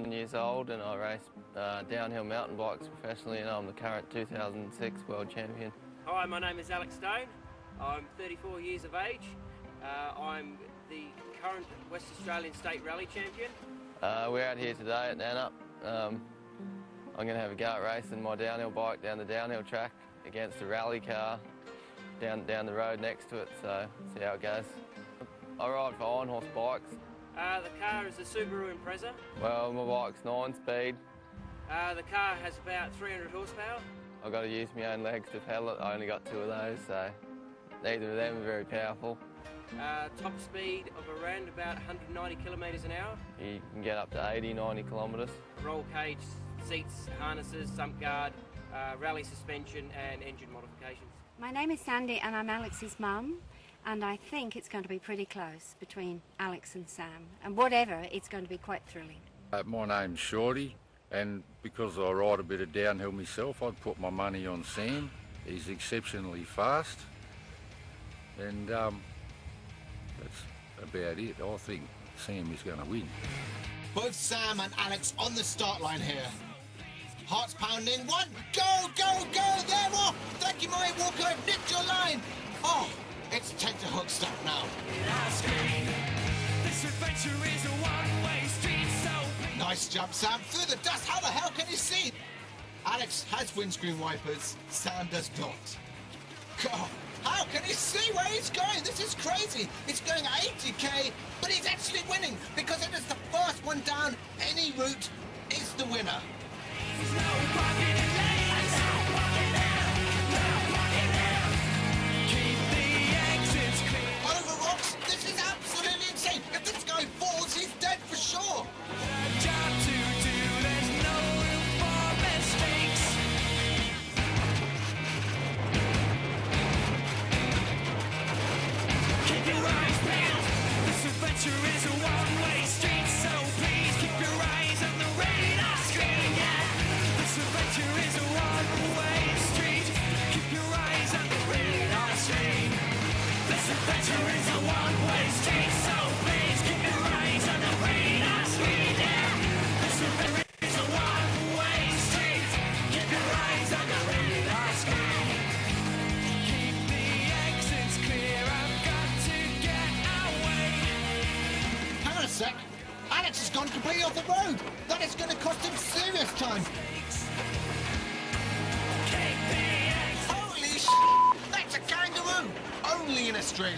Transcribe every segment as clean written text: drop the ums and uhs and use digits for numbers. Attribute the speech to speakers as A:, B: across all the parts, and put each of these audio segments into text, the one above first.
A: Years old and I race downhill mountain bikes professionally, and I'm the current 2006 world champion.
B: Hi, my name is Alex Stone. I'm 34 years of age. I'm the current West Australian State Rally Champion.
A: We're out here today at Nannup. I'm going to have a go at racing my downhill bike down the downhill track against a rally car down the road next to it, so see how it goes. I ride for iron horse bikes.
B: The car is a Subaru Impreza.
A: Well, my bike's 9-speed.
B: The car has about 300 horsepower.
A: I've got to use my own legs to pedal it. I only got 2 of those, so neither of them are very powerful.
B: Top speed of around about 190 kilometres an hour.
A: You can get up to 80-90 kilometres.
B: Roll cage, seats, harnesses, sump guard, rally suspension and engine modifications.
C: My name is Sandy and I'm Alex's mum, and I think it's going to be pretty close between Alex and Sam, and whatever, it's going to be quite thrilling.
D: My name's Shorty, and because I ride a bit of downhill myself, I'd put my money on Sam. He's exceptionally fast, and that's about it. I think Sam is going to win.
E: Both Sam and Alex on the start line here. Hearts pounding. One, go, go, go. They're off. Thank you, Murray Walker. I've nicked your line. Oh, it's take the hook stop now.
F: This adventure is a one-way street, so...
E: Nice jump, Sam. Through the dust. How the hell can he see? Alex has windscreen wipers. Sam does not. God, how can he see where he's going? This is crazy. He's going 80k, but he's actually winning because it is the first one down. Any route is the winner.
F: There's no pocket in lanes. No pocket there. No pocket there. Keep the exits clear.
E: Over rocks. This is absolutely insane. If this guy falls, he's dead for sure.
F: A job to do. There's no room for mistakes. Keep your eyes peeled. This adventure is a one-way street, so please keep your eyes on the radar screen. Yeah. This adventure is a one-way street. Keep your eyes on the radar screen. This adventure is a one-way street, so please keep your eyes on the radar screen. Yeah. This adventure is a one-way street. Keep your eyes on the radar screen. Keep the exits clear. I've got to get away.
E: Hang on a sec. Alex has gone completely off the road. That is going to cost him serious time.
F: Keep the exits.
E: Holy sh! That's a kangaroo. Only in Australia.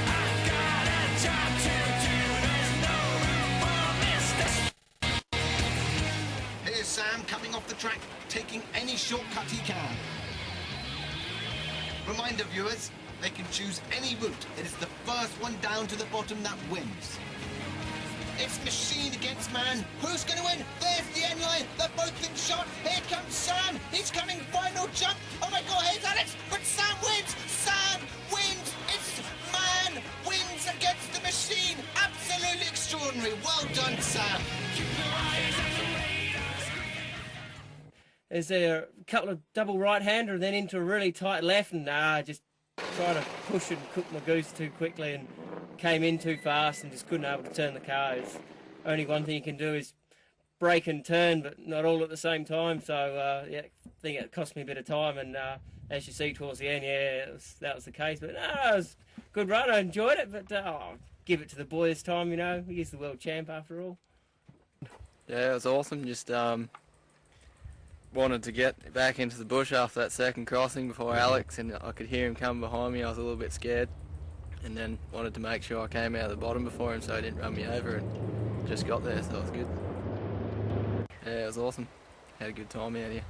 F: I've got a job to do. There's no room for mistakes.
E: Here's Sam coming off the track, taking any shortcut he can. Reminder viewers, they can choose any route. It is the first one down to the bottom that wins. It's machine against man. Who's going to win? There's the end line. They're both in shot. Here comes Sam. He's coming. Final jump. Oh my God, here's Alex. But Sam wins. Sam wins. It's man wins against the machine. Absolutely extraordinary. Well done, Sam.
B: There's a couple of double right-hander and then into a really tight left, and just tried to push and cook my goose too quickly and came in too fast and just couldn't able to turn the car. It's only one thing you can do is brake and turn, but not all at the same time. So yeah, I think it cost me a bit of time, and as you see towards the end, yeah, that was the case. But no, it was a good run. I enjoyed it, but I'll give it to the boy this time. You know, he's the world champ after all.
A: Yeah, it was awesome. Just wanted to get back into the bush after that second crossing before Alex, and I could hear him come behind me. I was a little bit scared, and then wanted to make sure I came out of the bottom before him so he didn't run me over, and just got there, so it was good. Yeah, it was awesome. Had a good time out here.